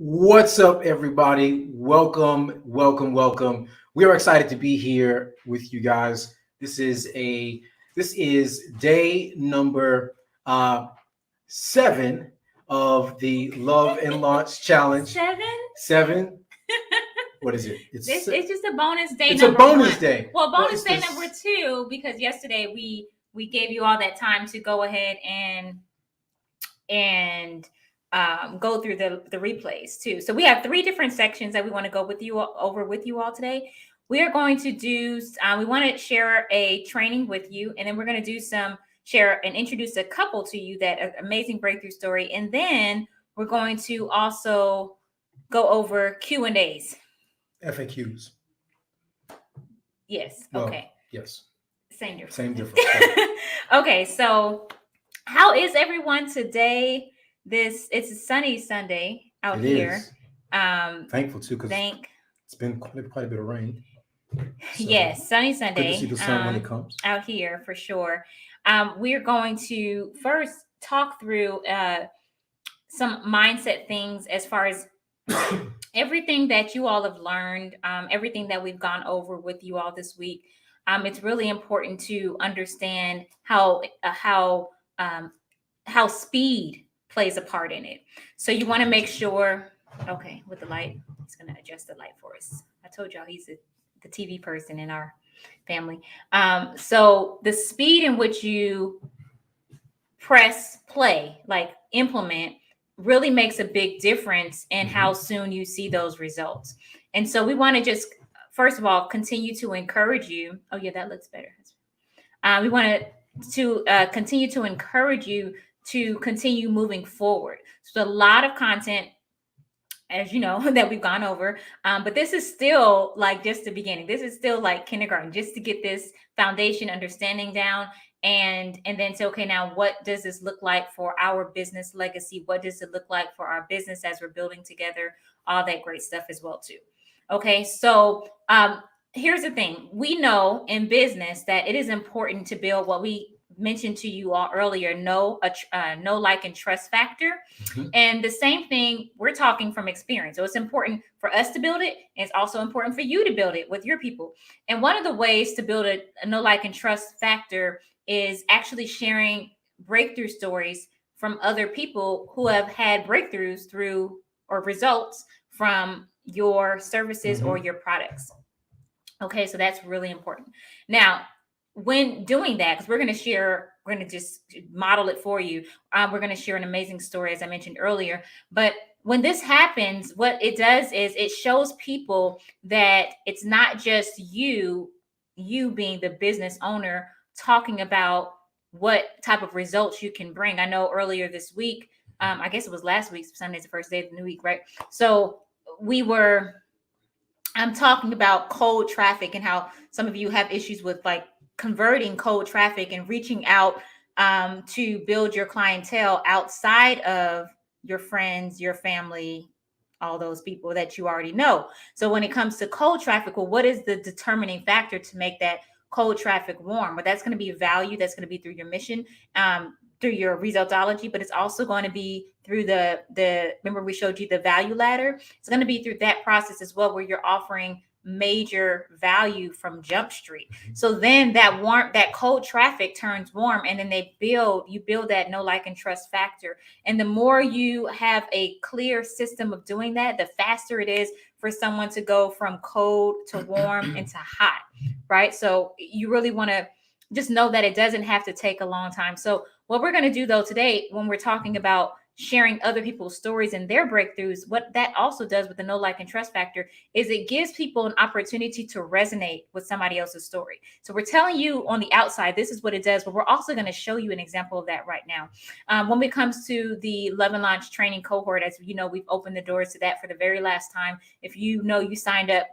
What's up, everybody? Welcome. We are excited to be here with you guys. This is day number 7 of the Love and Launch Challenge. Seven. What is it? It's just a bonus day. It's a bonus day. Well, bonus day number 2 because yesterday we gave you all that time to go ahead and go through the replays too. So we have 3 different sections that we want to go over with you all today. We are going to do. We want to share a training with you, and then we're going to do share and introduce a couple to you that amazing breakthrough story, and then we're going to also go over Q&As. FAQs. Yes. Well, okay. Yes. Same difference. Okay, so how is everyone today? It's a sunny Sunday out here. Thankful too, because it's been quite a bit of rain. So yes, sunny Sunday. Good to see the sun when it comes. Out here for sure. We're going to first talk through some mindset things as far as everything that you all have learned, everything that we've gone over with you all this week. It's really important to understand how speed plays a part in it. So you want to make sure. Okay, with the light, he's going to adjust the light for us. I told y'all he's the TV person in our family. So the speed in which you press play, like implement, really makes a big difference in how soon you see those results. And so we want to just, first of all, continue to encourage you. Oh yeah, that looks better. We want to continue to encourage you to continue moving forward. So a lot of content, as you know, that we've gone over, but this is still like just the beginning. This is still like kindergarten, just to get this foundation understanding down. And then say, okay, now what does this look like for our business legacy? What does it look like for our business as we're building together? All that great stuff as well too. Okay, so here's the thing. We know in business that it is important to build what we mentioned to you all earlier, know, like, and trust factor. And the same thing, we're talking from experience. So it's important for us to build it. And it's also important for you to build it with your people. And one of the ways to build a know, like, and trust factor is actually sharing breakthrough stories from other people who have had breakthroughs through or results from your services or your products. Okay, so that's really important. Now, when doing that, because we're going to just model it for you. We're going to share an amazing story, as I mentioned earlier. But when this happens, what it does is it shows people that it's not just you being the business owner talking about what type of results you can bring. I know earlier this week, I guess it was last week, Sunday's the first day of the new week, right? So I'm talking about cold traffic and how some of you have issues with like converting cold traffic and reaching out to build your clientele outside of your friends, your family, all those people that you already know. So when it comes to cold traffic, well, what is the determining factor to make that cold traffic warm? Well, that's going to be value. That's going to be through your mission, through your resultology, but it's also going to be through the remember we showed you the value ladder. It's going to be through that process as well, where you're offering major value from Jump Street. So then that cold traffic turns warm, and then you build that know, like, and trust factor. And the more you have a clear system of doing that, the faster it is for someone to go from cold to warm into hot, right? So you really want to just know that it doesn't have to take a long time. So what we're going to do though today, when we're talking about sharing other people's stories and their breakthroughs, what that also does with the know, like, and trust factor is it gives people an opportunity to resonate with somebody else's story. So we're telling you on the outside, this is what it does, but we're also going to show you an example of that right now. When it comes to the Love and Launch training cohort, as you know, we've opened the doors to that for the very last time. If you know you signed up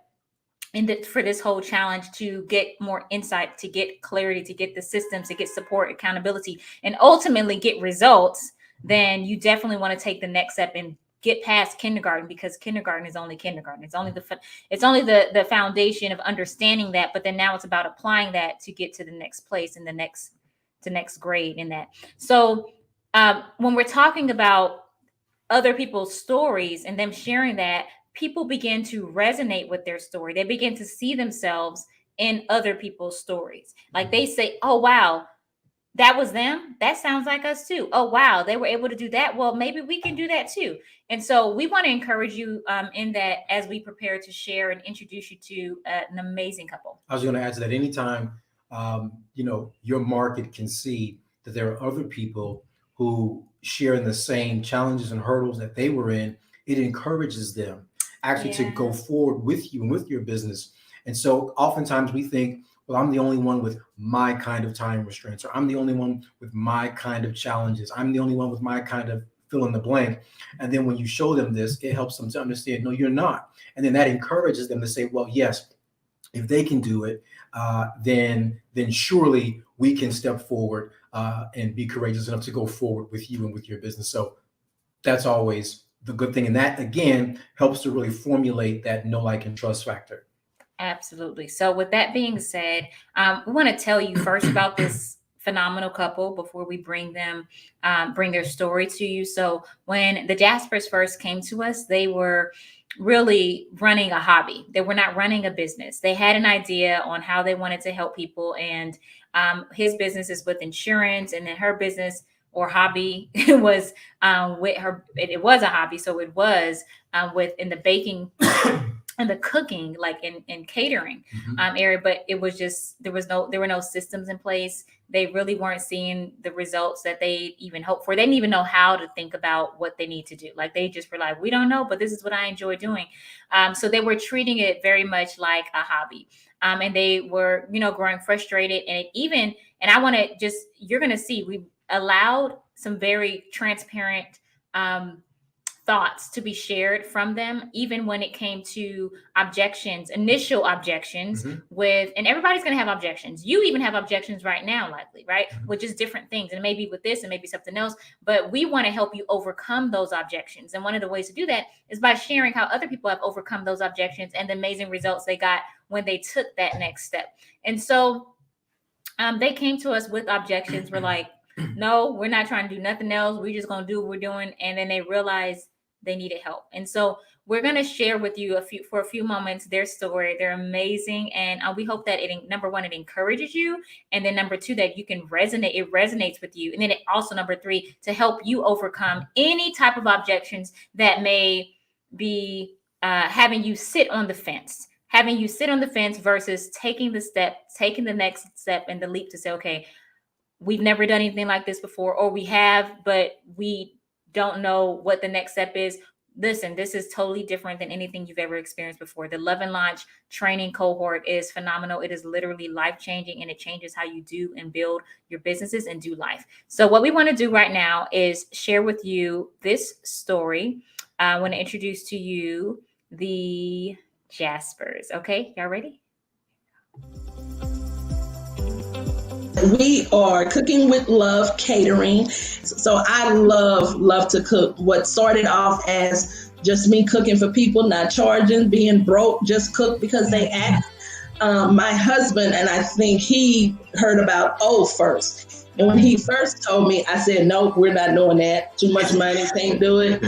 for this whole challenge to get more insight, to get clarity, to get the systems, to get support, accountability, and ultimately get results, then you definitely want to take the next step and get past kindergarten, because kindergarten is only kindergarten. It's only the foundation of understanding that, but then now it's about applying that to get to the next place and the next grade in that. So when we're talking about other people's stories and them sharing that, people begin to resonate with their story. They begin to see themselves in other people's stories. Like they say, oh, wow, that was them. That sounds like us too. Oh, wow, they were able to do that. Well, maybe we can do that too. And so we want to encourage you in that as we prepare to share and introduce you to an amazing couple. I was going to add to that. Anytime, your market can see that there are other people who share in the same challenges and hurdles that they were in, it encourages them actually to go forward with you and with your business. And so oftentimes we think, well, I'm the only one with my kind of time restraints, or I'm the only one with my kind of challenges. I'm the only one with my kind of fill in the blank. And then when you show them this, it helps them to understand, no, you're not. And then that encourages them to say, well, yes, if they can do it, then surely we can step forward and be courageous enough to go forward with you and with your business. So that's always the good thing. And that, again, helps to really formulate that know, like, and trust factor. Absolutely. So with that being said, we want to tell you first about this phenomenal couple before we bring their story to you. So when the Jaspers first came to us, they were really running a hobby. They were not running a business. They had an idea on how they wanted to help people. And his business is with insurance, and then her business or hobby was with her. It was a hobby. So it was in the baking and the cooking, like in catering area, but it was just, there were no systems in place. They really weren't seeing the results that they even hoped for. They didn't even know how to think about what they need to do. Like they just were like, we don't know, but this is what I enjoy doing. So they were treating it very much like a hobby. And they were, growing frustrated. And I want to just, you're going to see, we allowed some very transparent thoughts to be shared from them, even when it came to initial objections and everybody's going to have objections. You even have objections right now, likely, right? With just different things. And maybe with this and maybe something else, but we want to help you overcome those objections. And one of the ways to do that is by sharing how other people have overcome those objections and the amazing results they got when they took that next step. And so they came to us with objections. We're like, no, we're not trying to do nothing else. We're just going to do what we're doing. And then they realized they needed help. And so we're going to share with you for a few moments their story. They're amazing. And we hope that number one, it encourages you. And then number two, that you can it resonates with you. And then it also, number three, to help you overcome any type of objections that may be having you sit on the fence versus taking the next step and the leap to say, okay, we've never done anything like this before, or we have, but we don't know what the next step is. Listen, this is totally different than anything you've ever experienced before. The Love and Launch training cohort is phenomenal. It is literally life-changing, and it changes how you do and build your businesses and do life. So what we want to do right now is share with you this story. I want to introduce to you the Jaspers. Okay, y'all ready? We are Cooking with Love Catering. So I love to cook. What started off as just me cooking for people, not charging, being broke, just cook because they asked. My husband, and I think he heard about O first. And when he first told me, I said, nope, we're not doing that. Too much money, can't do it.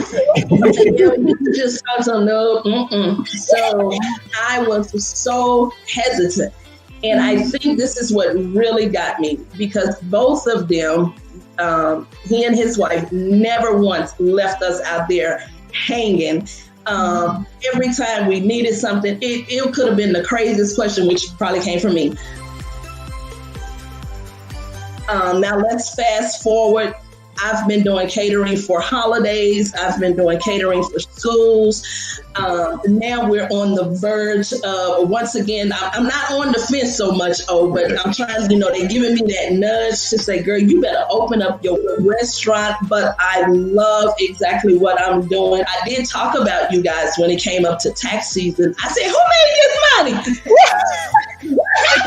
Just no. So I was so hesitant. And I think this is what really got me, because both of them, he and his wife, never once left us out there hanging. Every time we needed something, it could have been the craziest question, which probably came from me. Now let's fast forward. I've been doing catering for holidays. I've been doing catering for schools. Now we're on the verge of, once again, I'm not on the fence so much, but I'm trying, they're giving me that nudge to say, girl, you better open up your restaurant. But I love exactly what I'm doing. I did talk about you guys when it came up to tax season. I said, who made this money?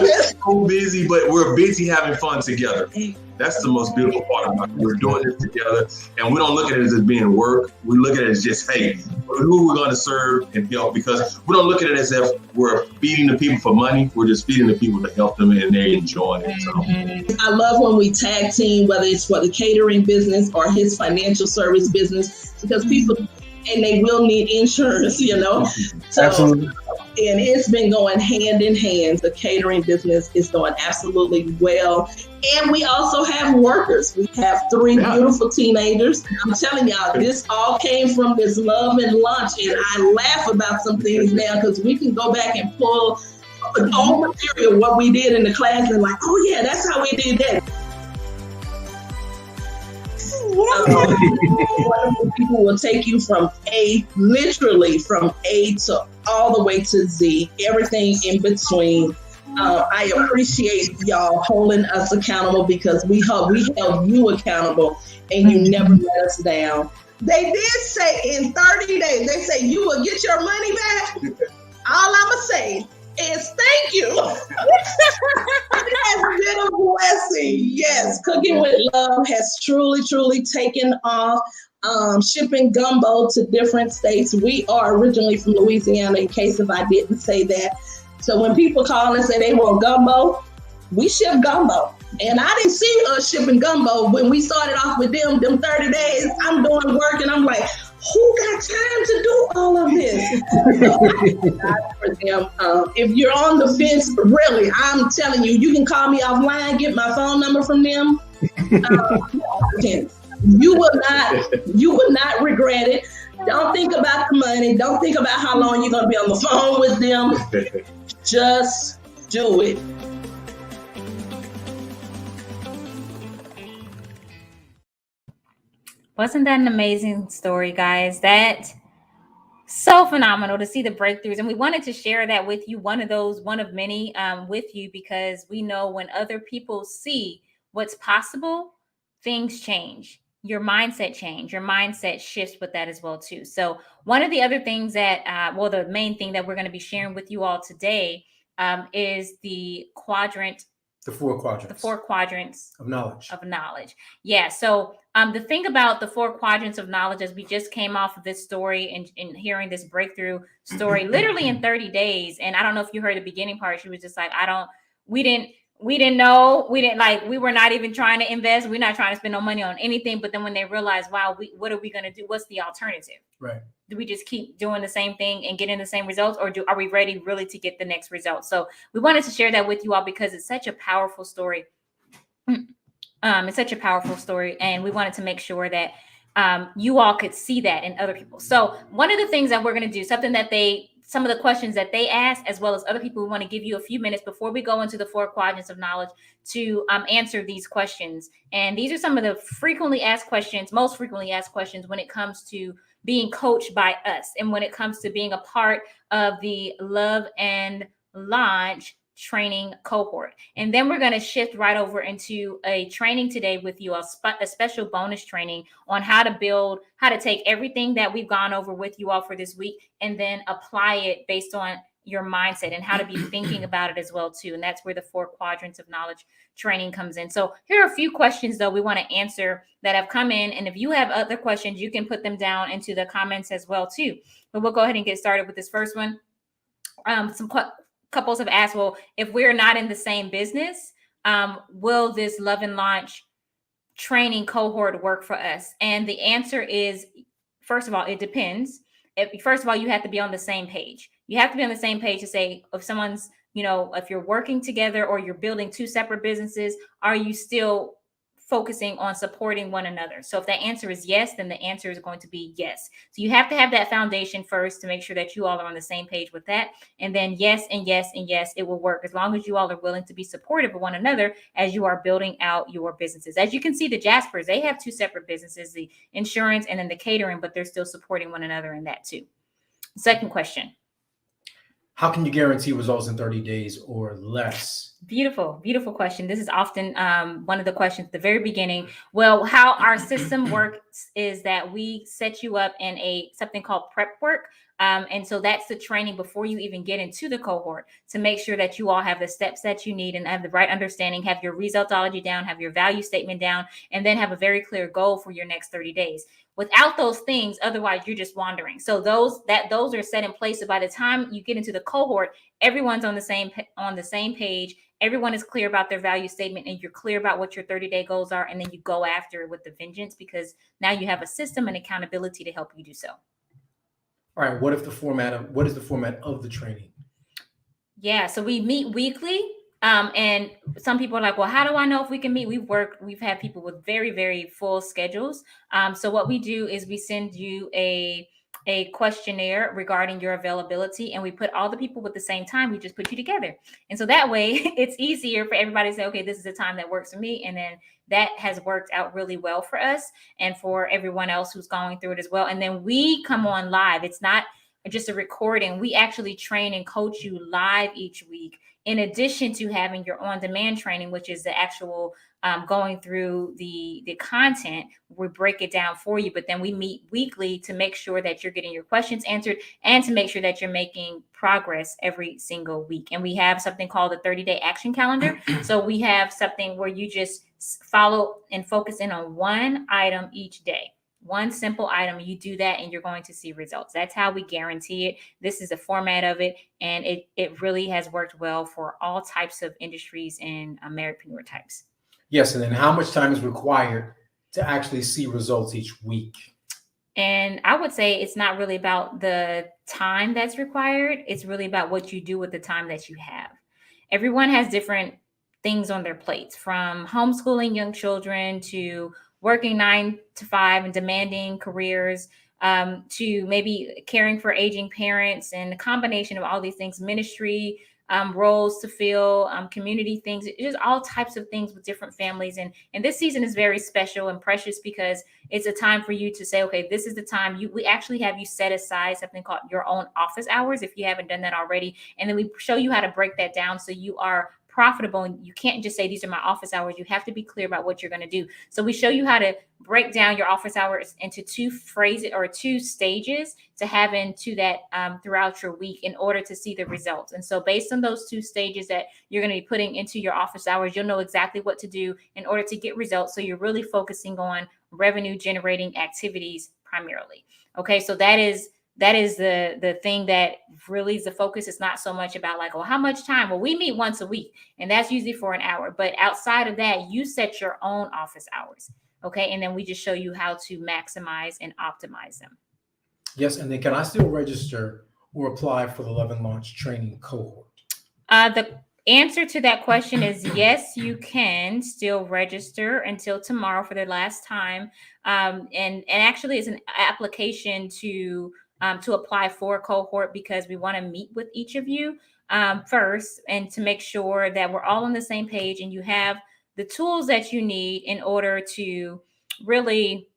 We're so busy, but we're busy having fun together. That's the most beautiful part about it. We're doing this together, and we don't look at it as being work. We look at it as just, hey, who we're going to serve and help, because we don't look at it as if we're feeding the people for money. We're just feeding the people to help them, and they're enjoying it. So. I love when we tag team, whether it's for the catering business or his financial service business. because people, and they will need insurance, you know. So, Absolutely. and it's been going hand in hand. The catering business is doing absolutely well. And we also have workers. We have 3 beautiful teenagers. I'm telling y'all, this all came from this Love and Launch. And I laugh about some things now because we can go back and pull all material, what we did in the class, and like, oh yeah, that's how we did that. Wonderful people will take you from literally from A to all the way to Z, everything in between. I appreciate y'all holding us accountable because we held you accountable and you never let us down. They did say in 30 days, they say you will get your money back. All I'm going to say is thank you. It has been a blessing. Yes, Cooking with Love has truly, truly taken off. Shipping gumbo to different states. We are originally from Louisiana, in case if I didn't say that. So when people call and say they want gumbo, we ship gumbo. And I didn't see us shipping gumbo when we started off with them 30 days. I'm doing work and I'm like, who got time to do all of this? For them. If you're on the fence, really, I'm telling you, you can call me offline, get my phone number from them. You will not regret it. Don't think about the money. Don't think about how long you're going to be on the phone with them. Just do it. Wasn't that an amazing story, guys? That so phenomenal to see the breakthroughs. And we wanted to share that with you, one of many with you, because we know when other people see what's possible, things change. Your mindset change, your mindset shifts with that as well too. So one of the other things that, the main thing that we're going to be sharing with you all today is the 4 quadrants. The 4 quadrants of knowledge. Yeah. So the thing about the 4 quadrants of knowledge, as we just came off of this story and hearing this breakthrough story, literally in 30 days. And I don't know if you heard the beginning part. She was just like, we didn't know. We were not even trying to invest. We're not trying to spend no money on anything. But then when they realized, wow, what are we going to do? What's the alternative? Right. Do we just keep doing the same thing and getting the same results, or are we ready really to get the next result? So we wanted to share that with you all because it's such a powerful story. It's such a powerful story, and we wanted to make sure that you all could see that in other people. So one of the things that we're going to do, some of the questions that they asked, as well as other people, we want to give you a few minutes before we go into the 4 quadrants of knowledge to answer these questions. And these are some of the most frequently asked questions when it comes to being coached by us and when it comes to being a part of the Love and Launch training cohort. And then we're going to shift right over into a training today with you, a special bonus training on how to take everything that we've gone over with you all for this week and then apply it based on your mindset and how to be thinking about it as well too. And that's where the 4 quadrants of knowledge training comes in. So here are a few questions though we want to answer that have come in. And if you have other questions, you can put them into the comments as well too. But we'll go ahead and get started with this first one. Some couples have asked, well, if we're not in the same business, will this Love and Launch training cohort work for us? And the answer is, first of all, it depends. First of all, you have to be on the same page. You have to be on the same page to say if someone's, if you're working together or you're building 2 separate businesses, are you still focusing on supporting one another? So if that answer is yes, then the answer is going to be yes. So you have to have that foundation first to make sure that you all are on the same page with that. And then yes, and yes, and yes, it will work as long as you all are willing to be supportive of one another as you are building out your businesses. As you can see, the Jaspers, they have 2 separate businesses, the insurance and then the catering, but they're still supporting one another in that too. Second question. How can you guarantee results in 30 days or less? Beautiful, beautiful question. This is often one of the questions at the very beginning. Well, how our system works is that we set you up in something called prep work. And so that's the training before you even get into the cohort to make sure that you all have the steps that you need and have the right understanding, have your resultology down, have your value statement down, and then have a very clear goal for your next 30 days. Without those things, otherwise you're just wandering. So those are set in place. So by the time you get into the cohort, everyone's on the same page everyone is clear about their value statement and you're clear about what your 30-day goals are. And then you go after it with the vengeance, because now you have a system and accountability to help you do so. All right. What is the format of the training? Yeah, so we meet weekly. And some people are like, well, how do I know if we can meet? We've had people with very, very full schedules. So what we do is we send you a questionnaire regarding your availability, and we put all the people with the same time. We just put you together. And so that way it's easier for everybody to say, okay, this is the time that works for me. And then that has worked out really well for us and for everyone else who's going through it as well. And then we come on live. It's not just a recording. We actually train and coach you live each week, in addition to having your on-demand training, which is the actual going through the content. We break it down for you, but then we meet weekly to make sure that you're getting your questions answered and to make sure that you're making progress every single week. And we have something called the 30-day action calendar. So we have something where you just follow and focus in on one item each day. One simple item, you do that and you're going to see results. That's how we guarantee it. This is the format of it. And it really has worked well for all types of industries and Americanpreneur types. Yes. And then how much time is required to actually see results each week? And I would say it's not really about the time that's required. It's really about what you do with the time that you have. Everyone has different things on their plates, from homeschooling young children to working 9 to 5 and demanding careers, to maybe caring for aging parents, and a combination of all these things, ministry roles to fill, community things, just all types of things with different families. And this season is very special and precious because it's a time for you to say, okay, this is the time. We actually have you set aside something called your own office hours, if you haven't done that already. And then we show you how to break that down so you are profitable. And you can't just say, these are my office hours. You have to be clear about what you're going to do. So we show you how to break down your office hours into 2 phrases or 2 stages to have into that throughout your week in order to see the results. And so based on those 2 stages that you're going to be putting into your office hours, you'll know exactly what to do in order to get results. So you're really focusing on revenue generating activities primarily. Okay. So that is the thing that really is the focus. It's not so much about like, well, how much time? Well, we meet once a week and that's usually for an hour. But outside of that, you set your own office hours. Okay. And then we just show you how to maximize and optimize them. Yes. And then can I still register or apply for the Love and Launch training cohort? The answer to that question is yes, you can still register until tomorrow for the last time. And actually it's an application to apply for a cohort, because we want to meet with each of you first, and to make sure that we're all on the same page and you have the tools that you need in order to really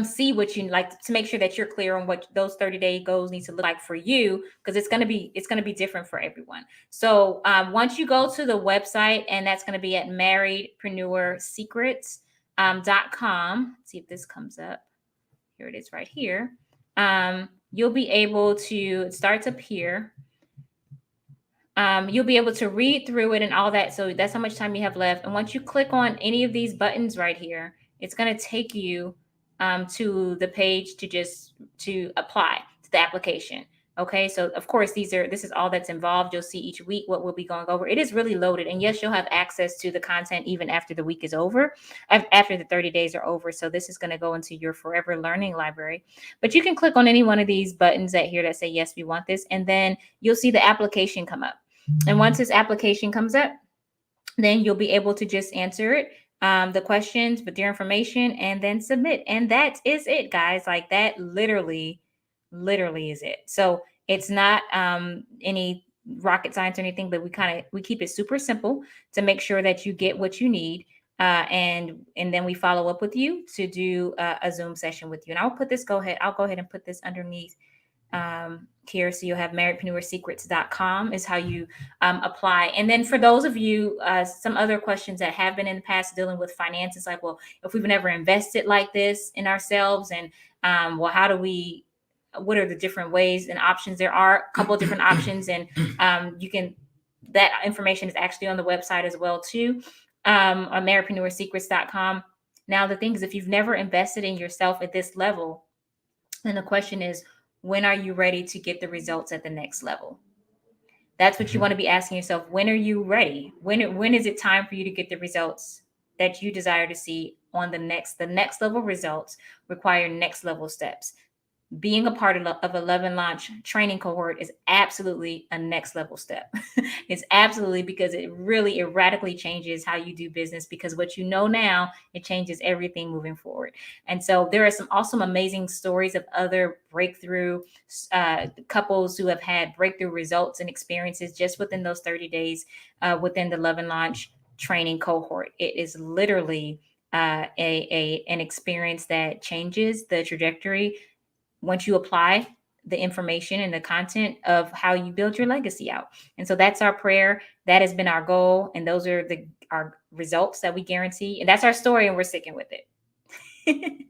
see what you like, to make sure that you're clear on what those 30-day goals need to look like for you, because it's going to be different for everyone. So once you go to the website, and that's going to be at marriedpreneursecrets.com. See if this comes up. Here it is right here. You'll be able to, it starts up here. You'll be able to read through it and all that. So that's how much time you have left. And once you click on any of these buttons right here, it's going to take you to the page to apply to the application. Okay, so of course this is all that's involved. You'll see each week what we'll be going over. It is really loaded, and yes, you'll have access to the content even after the week is over, after the 30 days are over. So this is going to go into your forever learning library. But you can click on any one of these buttons that here that say yes, we want this, and then you'll see the application come up. And once this application comes up, then you'll be able to just answer it, the questions with your information, and then submit. And that is it, guys. Like, that literally is it. So it's not any rocket science or anything, but we keep it super simple to make sure that you get what you need. And then we follow up with you to do a Zoom session with you. And I'll go ahead and put this underneath here. So you'll have marriedpreneursecrets.com is how you apply. And then for those of you, some other questions that have been in the past dealing with finances, like, well, if we've never invested like this in ourselves, and well, what are the different ways and options? There are a couple of different options, and that information is actually on the website as well too, on marriedpreneursecrets.com. Now, the thing is, if you've never invested in yourself at this level, then the question is, when are you ready to get the results at the next level? That's what you want to be asking yourself. When are you ready? When is it time for you to get the results that you desire to see on the next level results require next level steps. Being a part of a Love Launch training cohort is absolutely a next level step. It's absolutely, because it radically changes how you do business, because what you know now, it changes everything moving forward. And so there are some awesome, amazing stories of other breakthrough couples who have had breakthrough results and experiences just within those 30 days within the Love and Launch training cohort. It is literally an experience that changes the trajectory once you apply the information and the content of how you build your legacy out. And so that's our prayer. That has been our goal. And those are our results that we guarantee. And that's our story, and we're sticking with it.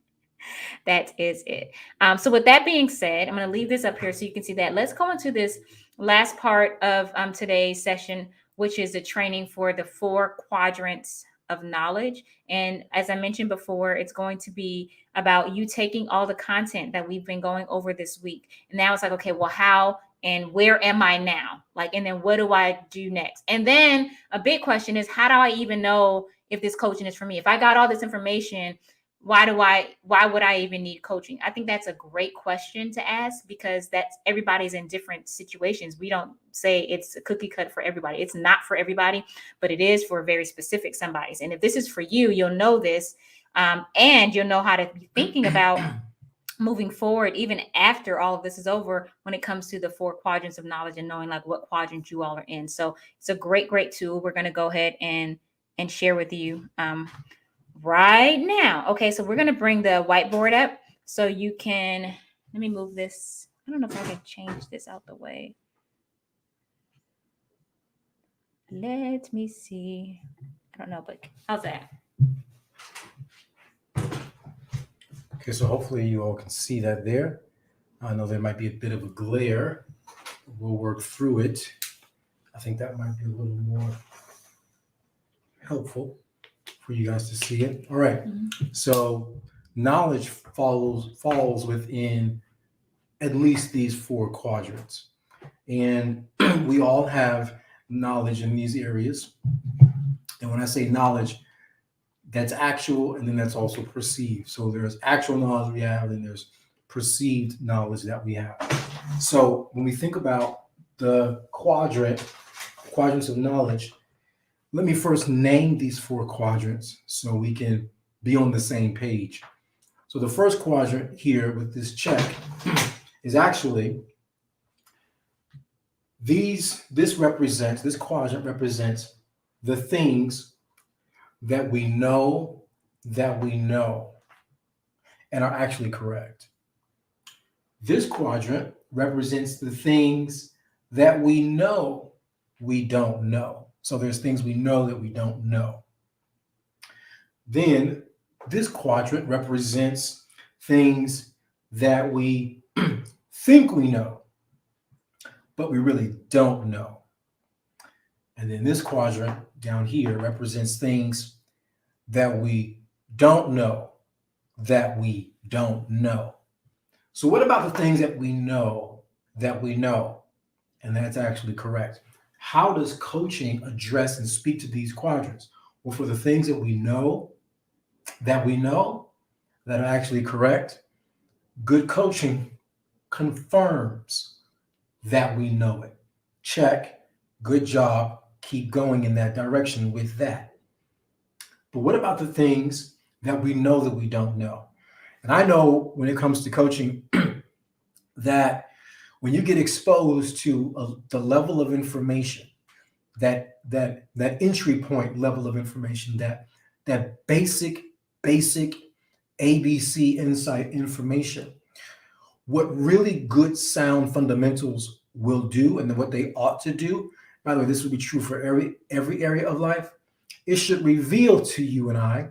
That is it. So with that being said, I'm going to leave this up here so you can see that. Let's go into this last part of today's session, which is the training for the 4 quadrants of knowledge. And as I mentioned before, it's going to be about you taking all the content that we've been going over this week. And now it's like, okay, well, how and where am I now? Like, and then what do I do next? And then a big question is, how do I even know if this coaching is for me? If I got all this information, why would I even need coaching? I think that's a great question to ask, because that's everybody's in different situations. We don't say it's a cookie cut for everybody. It's not for everybody, but it is for very specific somebody's. And if this is for you, you'll know this, and you'll know how to be thinking about moving forward, even after all of this is over, when it comes to the 4 quadrants of knowledge and knowing like what quadrant you all are in. So it's a great tool. We're going to go ahead and share with you right now. Okay, so we're going to bring the whiteboard up so you can, let me move this. I don't know if I can change this out the way. Let me see. I don't know, but how's that? Okay, so hopefully you all can see that there. I know there might be a bit of a glare. We'll work through it. I think that might be a little more helpful for you guys to see it. All right. So knowledge falls within at least these 4 quadrants. And we all have knowledge in these areas. And when I say knowledge, that's actual, and then that's also perceived. So there's actual knowledge we have, and there's perceived knowledge that we have. So when we think about the quadrants of knowledge, let me first name these 4 quadrants so we can be on the same page. So the first quadrant here with this check is actually this quadrant represents the things that we know and are actually correct. This quadrant represents the things that we know we don't know. So there's things we know that we don't know. Then this quadrant represents things that we think we know, but we really don't know. And then this quadrant down here represents things that we don't know that we don't know. So what about the things that we know that we know? And that's actually correct. How does coaching address and speak to these quadrants? Well, for the things that we know that are actually correct, good coaching confirms that we know it. Check, good job, keep going in that direction with that. But what about the things that we know that we don't know? And I know when it comes to coaching that when you get exposed to the level of information, that entry point level of information, that basic ABC insight information, what really good sound fundamentals will do and what they ought to do, by the way, this would be true for every area of life, it should reveal to you and I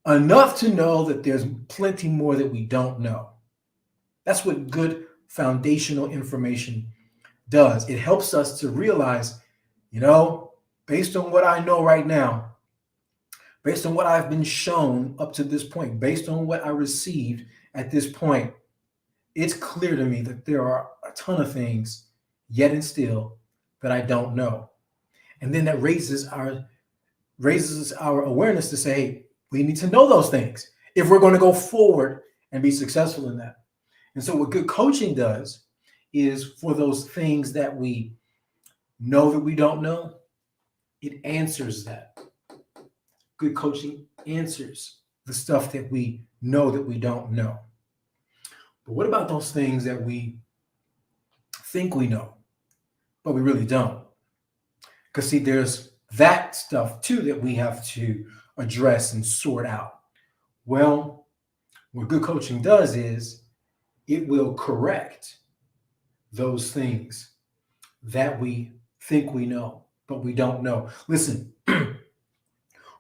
enough to know that there's plenty more that we don't know. That's what good foundational information does. It helps us to realize, based on what I know right now, based on what I've been shown up to this point, based on what I received at this point, it's clear to me that there are a ton of things yet and still that I don't know? And then that raises our awareness to say, hey, we need to know those things if we're going to go forward and be successful in that. And so what good coaching does is for those things that we know that we don't know, it answers that. Good coaching answers the stuff that we know that we don't know. But what about those things that we think we know, but we really don't? Because see, there's that stuff too that we have to address and sort out. Well, what good coaching does is it will correct those things that we think we know, but we don't know. Listen,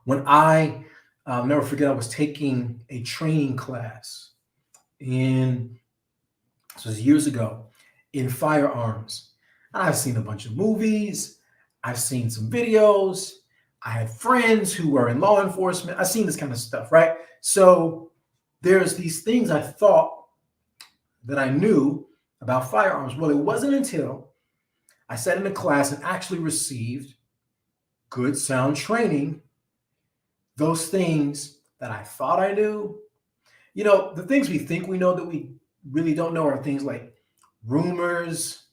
when I'll never forget, I was taking a training class this was years ago, in firearms. I've seen a bunch of movies. I've seen some videos. I had friends who were in law enforcement. I've seen this kind of stuff, right? So there's these things I thought that I knew about firearms. Well, it wasn't until I sat in a class and actually received good sound training, those things that I thought I knew. You know, the things we think we know that we really don't know are things like rumors,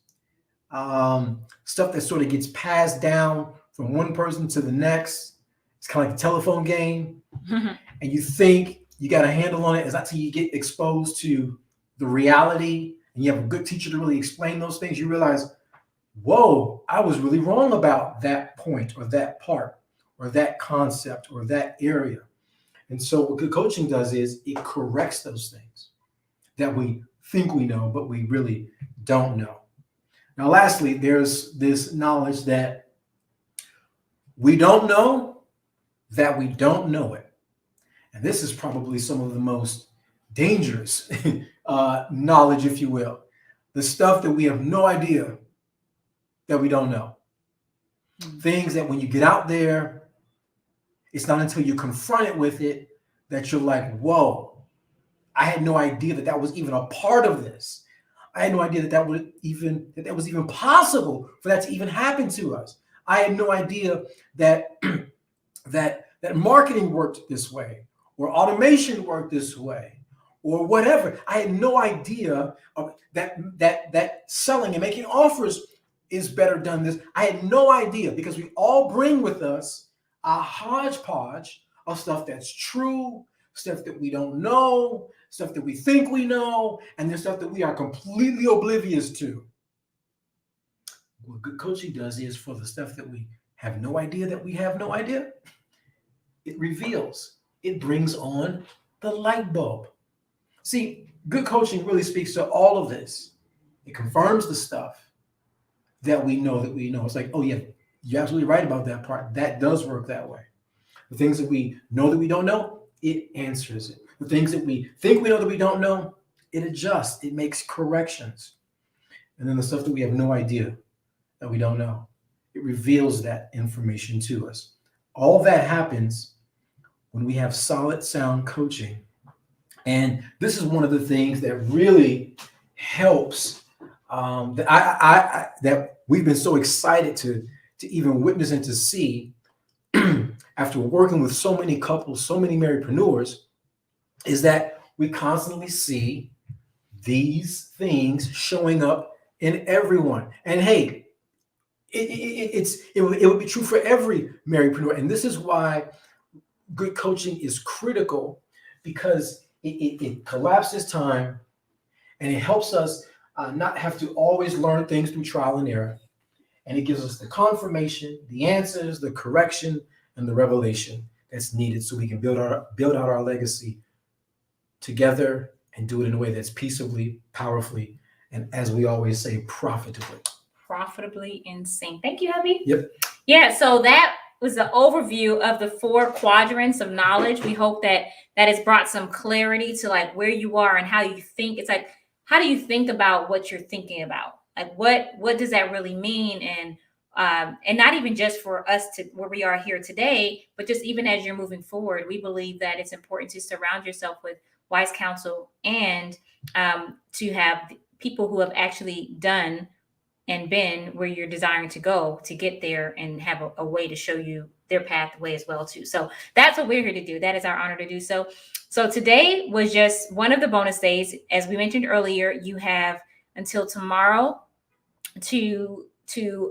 stuff that sort of gets passed down from one person to the next. It's kind of like a telephone game. And you think you got a handle on it. It's not until you get exposed to the reality and you have a good teacher to really explain those things, you realize, whoa, I was really wrong about that point or that part or that concept or that area. And so what good coaching does is it corrects those things that we think we know, but we really don't know. Now, lastly, there's this knowledge that we don't know that we don't know it. And this is probably some of the most dangerous knowledge, if you will. The stuff that we have no idea that we don't know. Things that when you get out there, it's not until you're confronted with it that you're like, whoa, I had no idea that that was even a part of this. I had no idea that that was even possible for that to even happen to us. I had no idea that that marketing worked this way, or automation worked this way, or whatever. I had no idea that selling and making offers is better done this. I had no idea, because we all bring with us a hodgepodge of stuff that's true, stuff that we don't know, stuff that we think we know, and there's stuff that we are completely oblivious to. What good coaching does is for the stuff that we have no idea that we have no idea, it reveals, it brings on the light bulb. See, good coaching really speaks to all of this. It confirms the stuff that we know that we know. It's like, oh yeah, you're absolutely right about that part. That does work that way. The things that we know that we don't know, it answers it. The things that we think we know that we don't know, it adjusts, it makes corrections. And then the stuff that we have no idea that we don't know, it reveals that information to us. All that happens when we have solid sound coaching. And this is one of the things that really helps, that we've been so excited to even witness and to see after working with so many couples, so many marriedpreneurs, is that we constantly see these things showing up in everyone. And hey, it would be true for every marriedpreneur. And this is why good coaching is critical, because it collapses time and it helps us not have to always learn things through trial and error. And it gives us the confirmation, the answers, the correction, and the revelation that's needed so we can build out our legacy together and do it in a way that's peaceably, powerfully, and as we always say, profitably. Profitably in sync. Thank you, hubby. Yep. Yeah, so that was the overview of the 4 quadrants of knowledge. We hope that has brought some clarity to like where you are and how you think. It's like, how do you think about what you're thinking about? Like, what does that really mean? And not even just for us to where we are here today, but just even as you're moving forward, we believe that it's important to surround yourself with wise counsel and to have people who have actually done and been where you're desiring to go to get there, and have a way to show you their pathway as well too. So that's what we're here to do. That is our honor to do so. So today was just one of the bonus days. As we mentioned earlier, you have until tomorrow to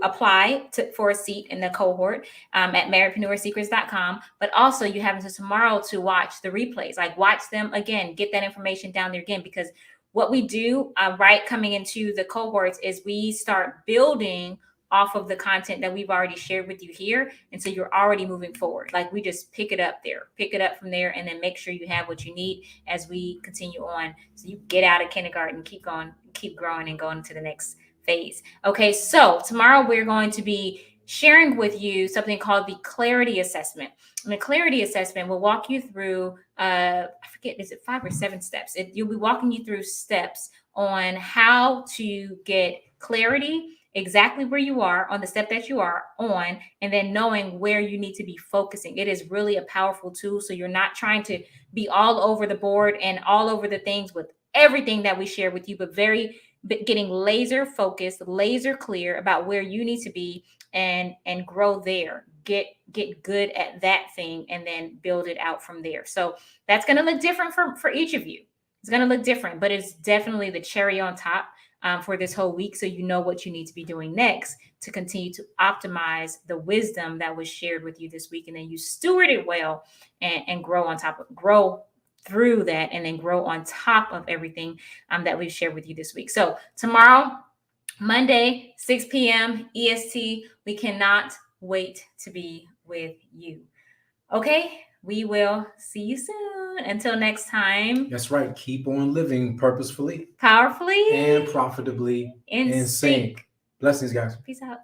apply for a seat in the cohort at marriedpreneursecrets.com. But also you have until tomorrow to watch the replays, like watch them again, get that information down there again, because what we do right coming into the cohorts is we start building off of the content that we've already shared with you here. And so you're already moving forward. Like we just pick it up from there, and then make sure you have what you need as we continue on. So you get out of kindergarten, keep going, keep growing, and going to the next phase. Okay, so tomorrow we're going to be sharing with you something called the clarity assessment. And the clarity assessment will walk you through, I forget, is it 5 or 7 steps? You'll be walking you through steps on how to get clarity exactly where you are on the step that you are on, and then knowing where you need to be focusing. It is really a powerful tool. So you're not trying to be all over the board and all over the things with everything that we share with you, but getting laser focused, laser clear about where you need to be, and grow there. Get good at that thing, and then build it out from there. So that's going to look different for each of you. It's going to look different, but it's definitely the cherry on top for this whole week. So you know what you need to be doing next to continue to optimize the wisdom that was shared with you this week, and then you steward it well and grow through that, and then grow on top of everything that we've shared with you this week. So tomorrow, Monday, 6 p.m. EST, we cannot wait to be with you. Okay, we will see you soon. Until next time. That's right. Keep on living purposefully, powerfully, and profitably in sync. Blessings, guys. Peace out.